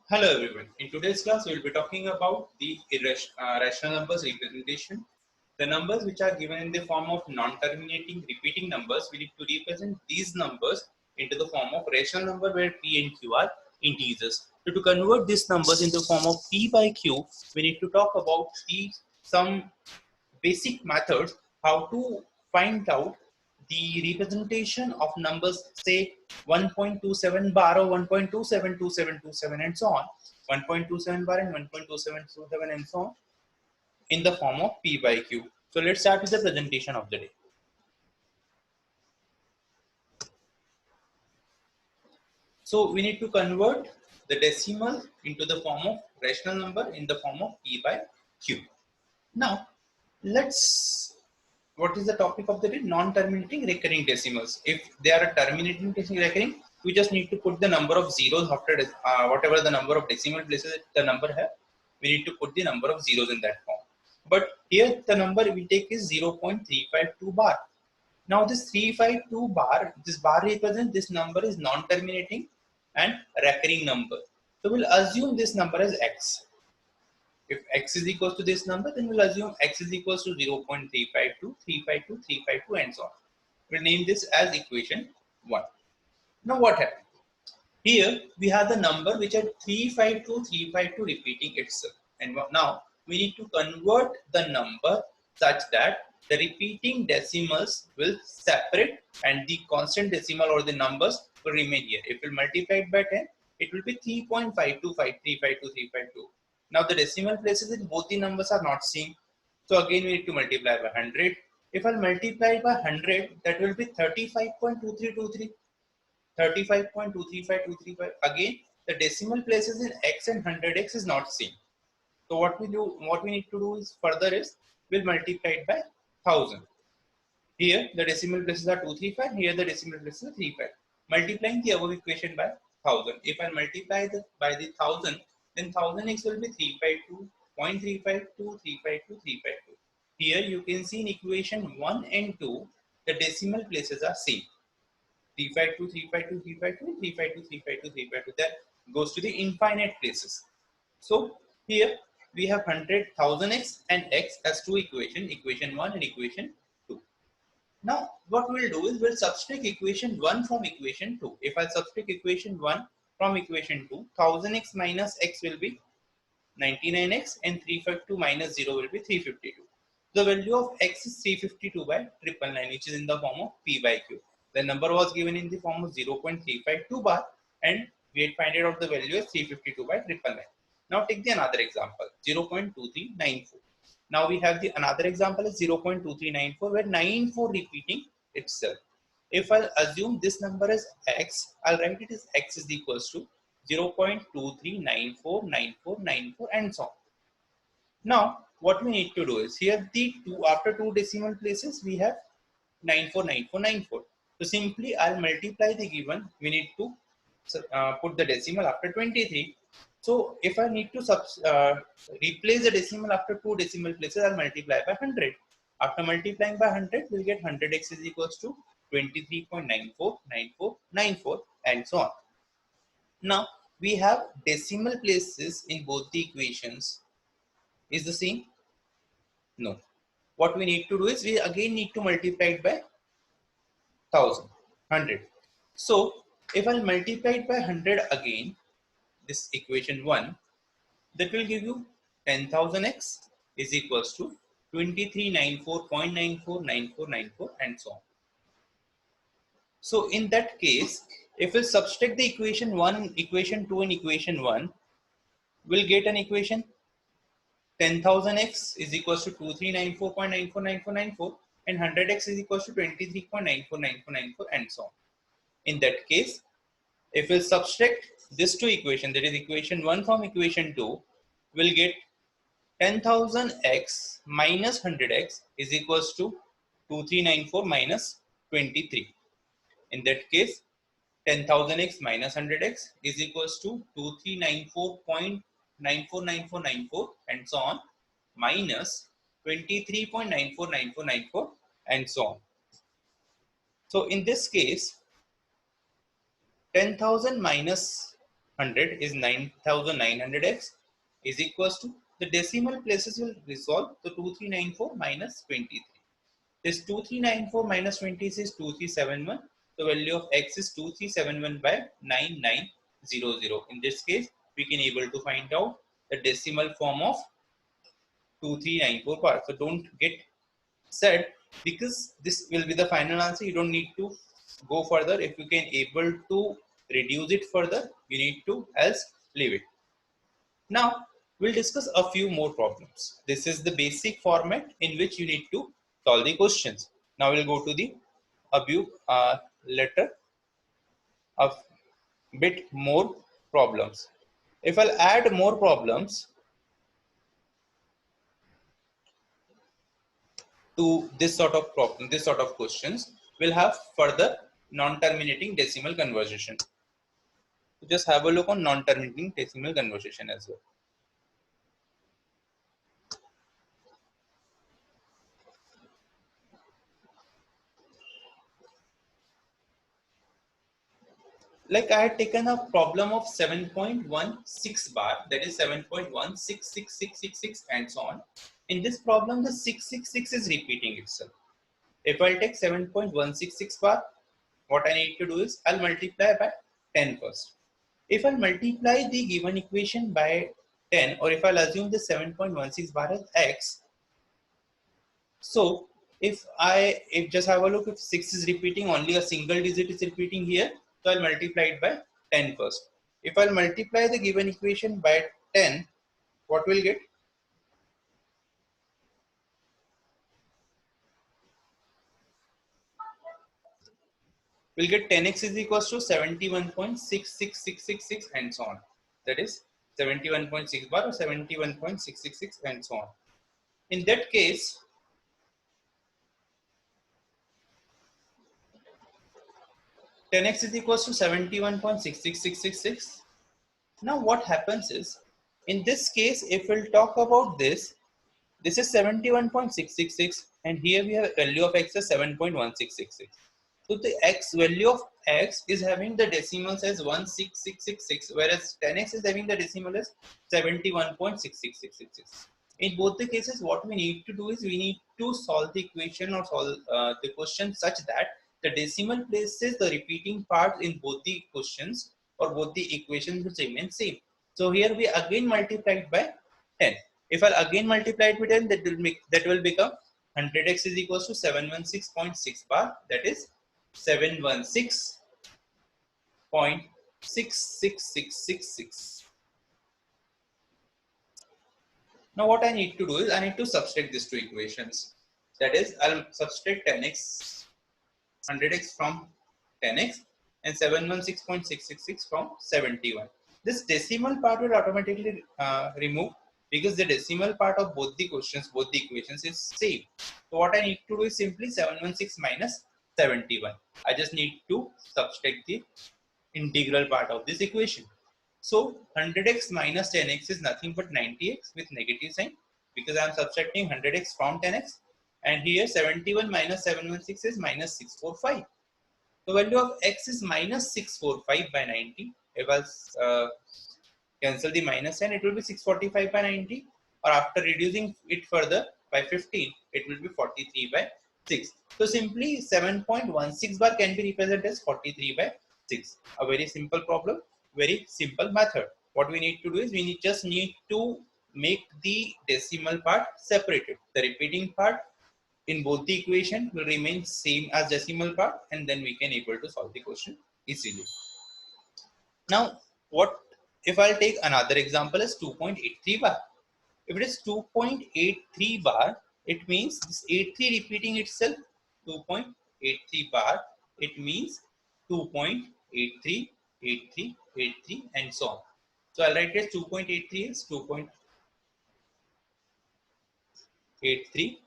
Hello everyone. In today's class, we will be talking about the rational numbers representation. The numbers which are given in the form of non-terminating repeating numbers, we need to represent these numbers into the form of rational number where p and q are integers. So to convert these numbers into the form of p by q, we need to talk about some basic methods how to find out the representation of numbers, say 1.27 bar or 1.272727 and so on, 1.27 bar and 1.2727 and so on, in the form of p by q. So let's start with the presentation of the day. So we need to convert the decimal into the form of rational number in the form of p by q. Now let's, what is the topic of the day? Non-terminating recurring decimals. If they are a terminating recurring, we just need to put the number of zeros after whatever the number of decimal places the number have. We need to put the number of zeros in that form. But here the number we take is 0.352 bar. Now this 352 bar, this bar represents this number is non-terminating and recurring number. So we'll assume this number as x. If x is equals to this number, then we'll assume x is equals to 0.352, 352, 352 and so on. We'll name this as equation 1. Now what happened? Here we have the number which are 352, 352 repeating itself. And now we need to convert the number such that the repeating decimals will separate and the constant decimal or the numbers will remain here. If we multiply it by 10, it will be 3.525352352. Now the decimal places in both the numbers are not same. So again we need to multiply by 100. If I multiply by 100, that will be 35.2323. 35.235235. Again, the decimal places in x and 100x is not same. So what we need to do is further is we'll multiply it by 1000. Here the decimal places are 235. Here the decimal places are 35. Multiplying the above equation by 1000. If I multiply by the 1000, then 1000x will be 352.352. Here you can see in equation 1 and 2, the decimal places are same. 352, 352, 352, 352, 352, 352. That goes to the infinite places. So here we have 100,000x and x as two equations, equation 1 and equation 2. Now what we'll do is we'll subtract equation 1 from equation 2. If I subtract equation 1 from equation 2, 1000x minus x will be 99x and 352 minus 0 will be 352. The value of x is 352 by 999, which is in the form of p by q. The number was given in the form of 0.352 bar and we had find out the value is 352 by 999. Now take the another example, 0.2394. Now we have the another example is 0.2394 where 94 repeating itself. If I assume this number is x, I'll write it as x is equals to 0.23949494 and so on. Now what we need to do is here the two, after two decimal places we have 949494. So simply I'll multiply the given, we need to put the decimal after 23. So if I need to replace the decimal after two decimal places, I'll multiply by 100. After multiplying by 100, we'll get 100x is equals to 23.949494 and so on. Now we have decimal places in both the equations. Is the same? No. What we need to do is we again need to multiply it by 100. So if I multiply it by 100 again, this equation 1, that will give you 10,000x is equals to 2394.949494 and so on. So in that case, if we subtract the equation 1, equation 2 and equation 1, we'll get an equation 10,000x is equals to 2394.949494 and 100x is equals to 23.949494 and so on. In that case, if we subtract this two equation, that is equation 1 from equation 2, we'll get 10,000x minus 100x is equals to 2394 minus 23. In that case, 10,000x minus 100x is equals to 2394.949494 and so on minus 23.949494 and so on. So in this case, 10,000 minus 100 is 9900x is equals to the decimal places will resolve to 2394 minus 23. This 2394 minus 20 is 2371. The value of x is 2371 by 9900. In this case, we can able to find out the decimal form of 2394 part. So don't get sad because this will be the final answer. You don't need to go further. If you can able to reduce it further, you need to, else leave it. Now we'll discuss a few more problems. This is the basic format in which you need to solve the questions. Now we'll go to the above letter of bit more problems. If I'll add more problems to this sort of problem, this sort of questions, we'll have further non-terminating decimal conversion. So just have a look on non-terminating decimal conversion as well. Like I had taken a problem of 7.16 bar, that is 7.166666 and so on. In this problem, the 666 is repeating itself. If I'll take 7.166 bar, what I need to do is I'll multiply by 10 first. If I'll multiply the given equation by 10, or if I'll assume the 7.16 bar as x, so if just have a look, if 6 is repeating, only a single digit is repeating here, so I'll multiply it by 10 first. If I'll multiply the given equation by 10, what we'll get? We'll get 10x is equals to 71.66666 and so on. That is 71.6 bar or 71.666 and so on. In that case, 10x is equals to 71.66666. Now what happens is, in this case, if we'll talk about this is 71.666 and here we have value of x as 7.1666. So the x value of x is having the decimals as 16666, whereas 10x is having the decimal as 71.6666. In both the cases, what we need to do is we need to solve the equation or solve the question such that the decimal places, the repeating parts in both the questions or both the equations will remain same. So here we again multiply it by 10. If I again multiply it by 10, that will become 100x is equals to 716.6 bar, that is 716.66666. Now what I need to do is I need to subtract these two equations. That is, I'll subtract 10x, 100x from 10x and 716.666 from 71. This decimal part will automatically remove because the decimal part of both the questions, both the equations is same. So what I need to do is simply 716 minus 71. I just need to subtract the integral part of this equation. So 100x minus 10x is nothing but 90x with negative sign because I am subtracting 100x from 10x, and here 71 minus 716 is minus 645. The value of x is minus 645 by 90. If I cancel the minus sign, it will be 645 by 90, or after reducing it further by 15, it will be 43 by 6. So simply 7.16 bar can be represented as 43 by 6. A very simple problem, very simple method. What we need to do is just need to make the decimal part separated. The repeating part in both the equation will remain same as decimal part, and then we can able to solve the question easily. Now, what if I'll take another example as 2.83 bar? If it is 2.83 bar, it means this 83 repeating itself, 2.83 bar, it means 2.83, 83, 83 and so on. So I'll write it as 2.83 is 2.83,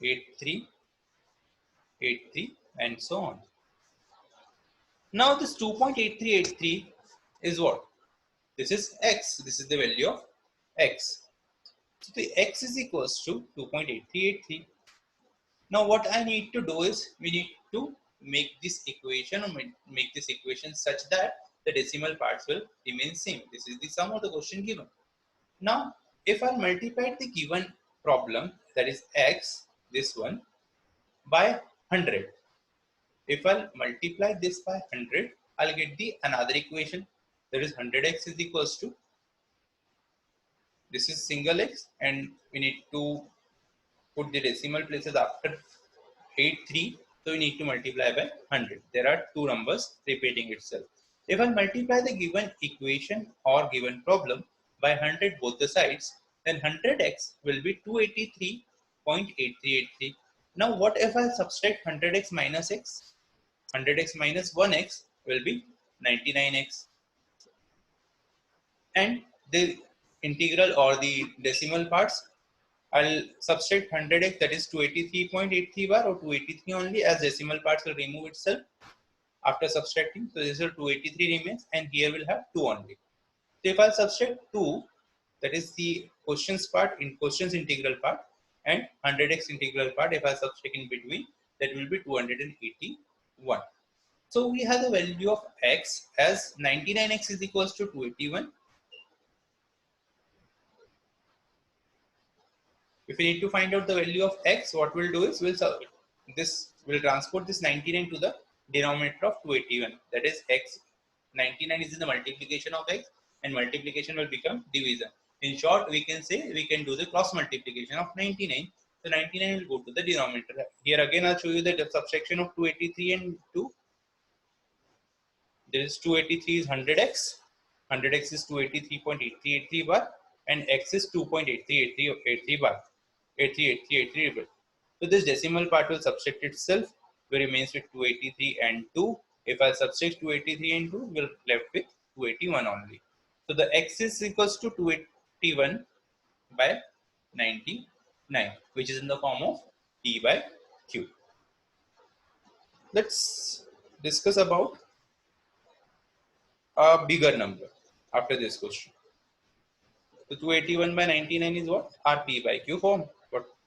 83, 83 and so on. Now this 2.8383 is what? This is x. This is the value of x. So the x is equals to 2.8383. Now what I need to do is we need to make this equation or make this equation such that the decimal parts will remain same. This is the sum of the question given. Now, if I multiply the given problem, that is x, this one, by 100. If I'll multiply this by 100, I'll get the another equation. That is 100x is equals to, this is single x, and we need to put the decimal places after 83. So we need to multiply by 100. There are two numbers repeating itself. If I multiply the given equation or given problem by 100 both the sides, then 100x will be 283.8383. Now what if I subtract 100x minus x? 100x minus 1x will be 99x. And the integral or the decimal parts, I'll subtract 100x, that is 283.83 bar or 283 only, as decimal parts will remove itself after subtracting. So this is 283 remains, and here we'll have 2 only. So if I subtract 2, that is the questions part, in questions integral part, and 100x integral part, if I subtract in between, that will be 281. So we have the value of x as 99x is equals to 281. If we need to find out the value of x, what we'll do is we'll transport this 99 to the denominator of 281. That is x. 99 is in the multiplication of x, and multiplication will become division. In short, we can say we can do the cross multiplication of 99. So 99 will go to the denominator. Here again, I'll show you the subtraction of 283 and 2. There is 283 is 100x. 100x is 283.8383 bar, and x is 2.838383 bar. 838383 bar. So this decimal part will subtract itself. We remains with 283 and 2. If I subtract 283 and 2, we're left with 281 only. So the x is equals to 281 by 99, which is in the form of P by Q. Let's discuss about a bigger number after this question. So 281 by 99 is what? Our P by Q form.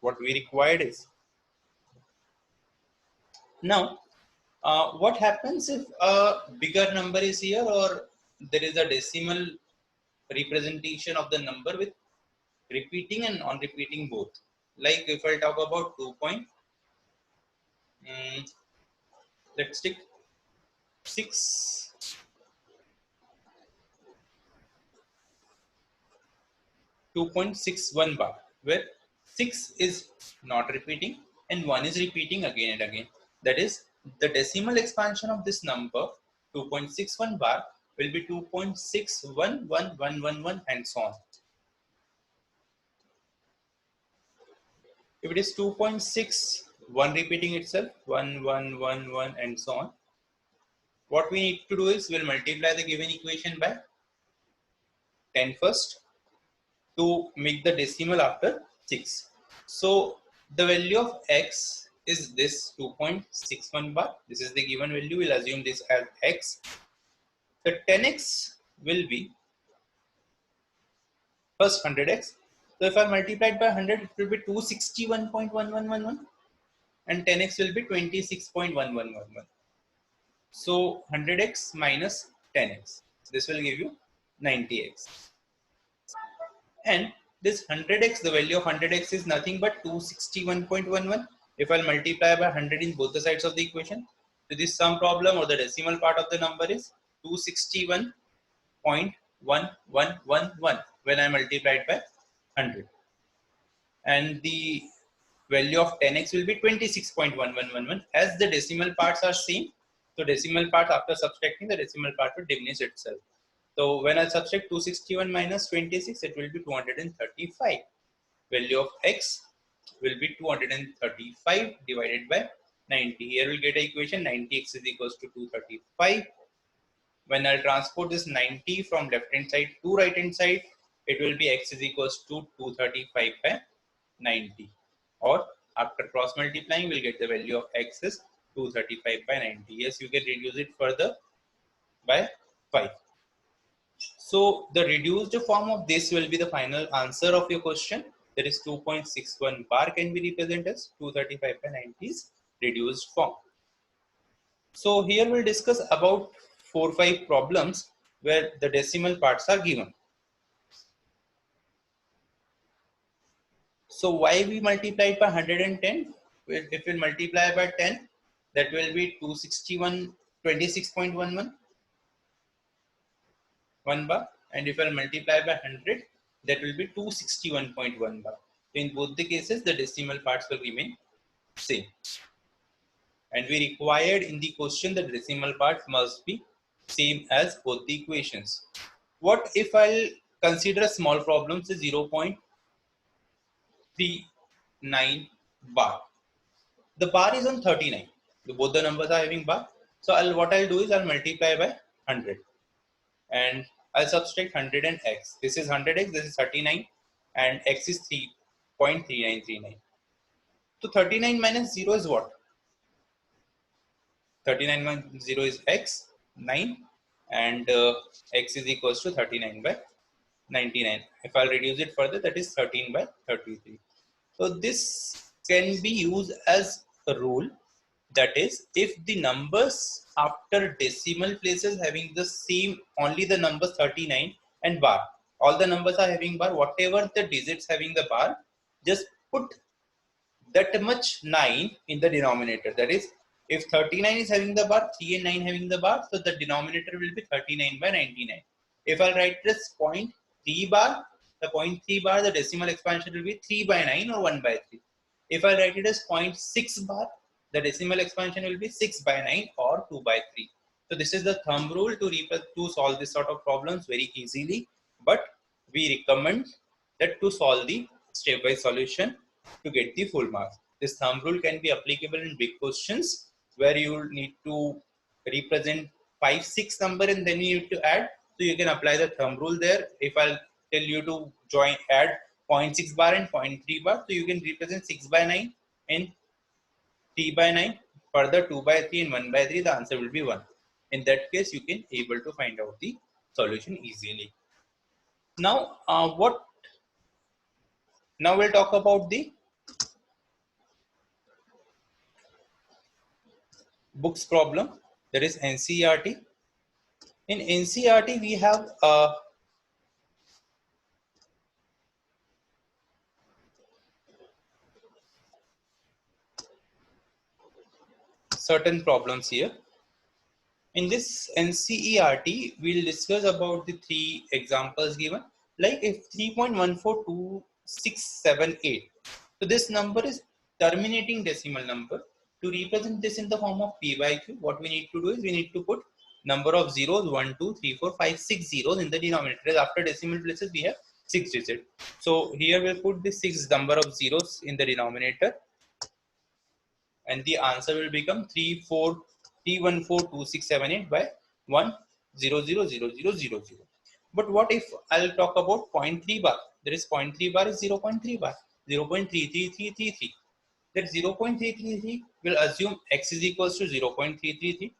What we required is. Now, what happens if a bigger number is here, or there is a decimal representation of the number with repeating and non-repeating both? Like if I talk about 2 point, let's take 6. 2.61 bar, where 6 is not repeating and 1 is repeating again and again. That is, the decimal expansion of this number 2.61 bar will be 2.611111 and so on. If it is 2.61 repeating itself, 1111 and so on, what we need to do is we'll multiply the given equation by 10 first to make the decimal after 6. So the value of x is this 2.61 bar. This is the given value. We'll assume this as x. The 10x will be first 100x. So if I multiply it by 100, it will be 261.1111, and 10x will be 26.1111. So 100x minus 10x. This will give you 90x. And this 100x, the value of 100x is nothing but 261.11. If I'll multiply by 100 in both the sides of the equation, so this sum problem or the decimal part of the number is 261.1111 when I multiply it by 100. And the value of 10x will be 26.1111. As the decimal parts are same, so decimal part after subtracting, the decimal part will diminish itself. So when I subtract 261 minus 26, it will be 235. Value of x will be 235 divided by 90. Here we'll get an equation 90x is equals to 235. When I'll transport this 90 from left hand side to right hand side, it will be x is equals to 235 by 90. Or after cross multiplying, we'll get the value of x is 235 by 90. Yes, you can reduce it further by 5. So the reduced form of this will be the final answer of your question. That is 2.61 bar can be represented as 235 by 90's reduced form. So here we'll discuss about 4-5 problems where the decimal parts are given. So why we multiply it by 110? If we multiply by 10, that will be 26.11 bar, and if I multiply by 100, that will be 261.1 bar. In both the cases, the decimal parts will remain same. And we required in the question the decimal part must be same as both the equations. What if I'll consider a small problem, say 0.39 bar? The bar is on 39. Both the numbers are having bar. So what I'll do is I'll multiply by 100. And I'll subtract 100 and x. This is 100x, this is 39, and x is 3.3939. So 39 minus 0 is what? 39 minus 0 is x, 9, and x is equals to 39 by 99. If I'll reduce it further, that is 13 by 33. So this can be used as a rule. That is, if the numbers after decimal places having the same, only the number 39 and bar, all the numbers are having bar, whatever the digits having the bar, just put that much 9 in the denominator. That is, if 39 is having the bar, 3 and 9 having the bar, so the denominator will be 39 by 99. If I write this 0.3 bar, the 0.3 bar, the decimal expansion will be 3 by 9 or 1 by 3. If I write it as 0.6 bar, the decimal expansion will be 6 by 9 or 2 by 3. So this is the thumb rule to solve this sort of problems very easily. But we recommend that to solve the step-wise solution to get the full marks. This thumb rule can be applicable in big questions where you need to represent 5, 6 number and then you need to add. So you can apply the thumb rule there. If I'll tell you to add 0.6 bar and 0.3 bar, so you can represent 6 by 9 and 3 by 9. Further 2 by 3 and 1 by 3, the answer will be 1. In that case, you can able to find out the solution easily. Now, now we'll talk about the books problem, that is NCERT. In NCERT, we have certain problems here. In this NCERT, we'll discuss about the 3 examples given. Like if 3.142678. So this number is terminating decimal number. To represent this in the form of p by q, what we need to do is we need to put number of zeros 1, 2, 3, 4, 5, 6 zeros in the denominator. After decimal places, we have 6 digits. So here we'll put the 6 number of zeros in the denominator, and the answer will become 3142678 by 1000000. But what if I'll talk about 0.3 bar? There is 0.3 bar is 0.3 bar, 0.33333. That 0.333 will assume x is equals to 0.333,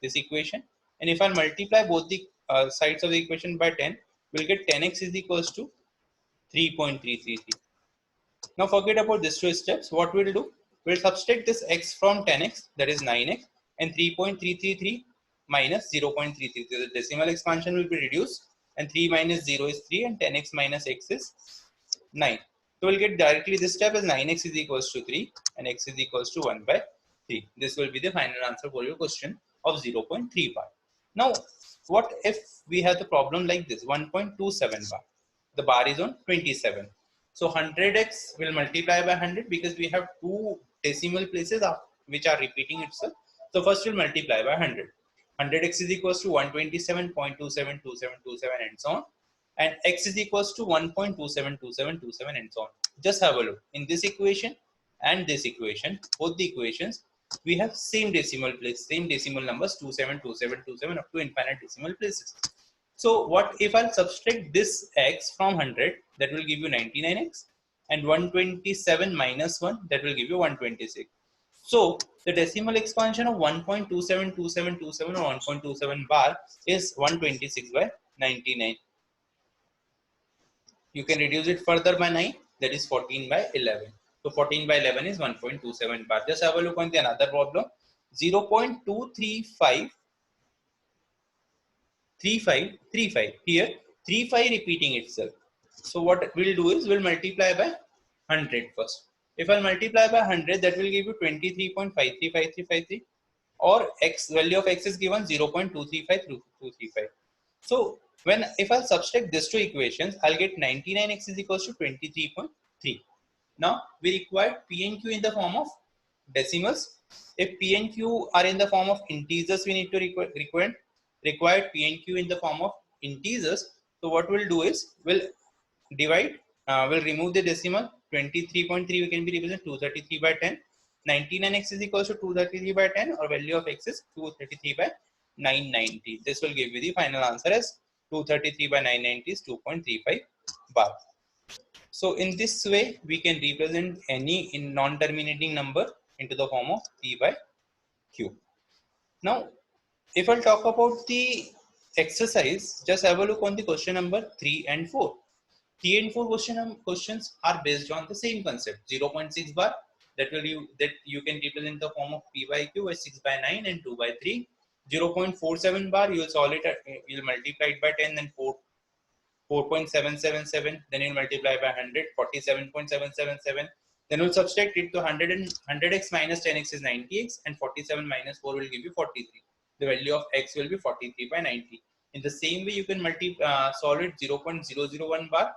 this equation. And if I multiply both the sides of the equation by 10, we'll get 10x is equals to 3.333. Now forget about these 2 steps. What we'll do, we'll subtract this x from 10x, that is 9x, and 3.333 minus 0.333. The decimal expansion will be reduced, and 3 minus 0 is 3, and 10x minus x is 9. So we'll get directly this step as 9x is equals to 3 and x is equals to 1 by 3. This will be the final answer for your question of 0.3 bar. Now, what if we have the problem like this, 1.27 bar? The bar is on 27. So 100x will multiply by 100 because we have 2 decimal places which are repeating itself. So first we'll multiply by 100. 100x is equals to 127.272727 and so on. And x is equals to 1.272727 and so on. Just have a look. In this equation and this equation, both the equations, we have same decimal place, same decimal numbers, 272727 up to infinite decimal places. So what if I'll subtract this x from 100, that will give you 99x, and 127 minus 1, that will give you 126. So the decimal expansion of 1.272727 or 1.27 bar is 126 by 99. You can reduce it further by 9, that is 14 by 11. So 14 by 11 is 1.27 bar. Just have a look on the another problem, 0.235 35 here, 35 repeating itself. So what we'll do is we'll multiply by 100 first. If I multiply by 100, that will give you 23.535353, or x value of x is given 0.235235. So when if I subtract these two equations, I'll get 99x is equals to 23.3. Now we require p and q in the form of decimals. If p and q are in the form of integers, we need to require p and q in the form of integers. So what we'll do is we'll divide, we'll remove the decimal. 23.3 we can be represented 233 by 10. 99x is equals to 233 by 10, or value of x is 233 by 990. This will give you the final answer as 233 by 990 is 2.35 bar. So in this way, we can represent any in non-terminating number into the form of p by q. Now, if I'll talk about the exercise, just have a look on the question number 3 and 4. 3 and 4 questions are based on the same concept, 0.6 bar, that you can represent the form of p by q as 6 by 9 and 2 by 3. 0.47 bar, you will solve it you'll multiply it by 10 and 4.777, then you'll multiply by 100, 47.777. Then we'll subtract it to 100, and 100x minus 10x is 90x, and 47 minus 4 will give you 43. The value of x will be 43 by 90. In the same way, you can solve it 0.001 bar.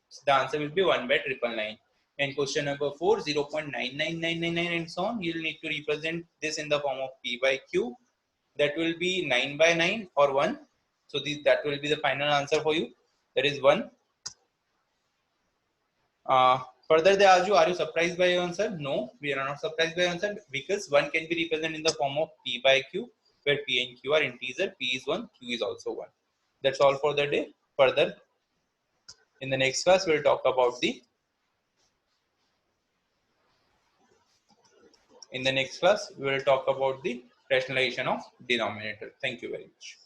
So the answer will be 1 by 999. And question number 4, 0.99999 and so on. You'll need to represent this in the form of p by q. That will be 9 by 9 or 1. So that will be the final answer for you. That is 1. Further, they ask you, are you surprised by your answer? No, we are not surprised by your answer, because 1 can be represented in the form of p by q, where p and q are integer. P is 1, q is also 1. That's all for the day. Further, in the next class, we'll talk about the rationalization of denominator. Thank you very much.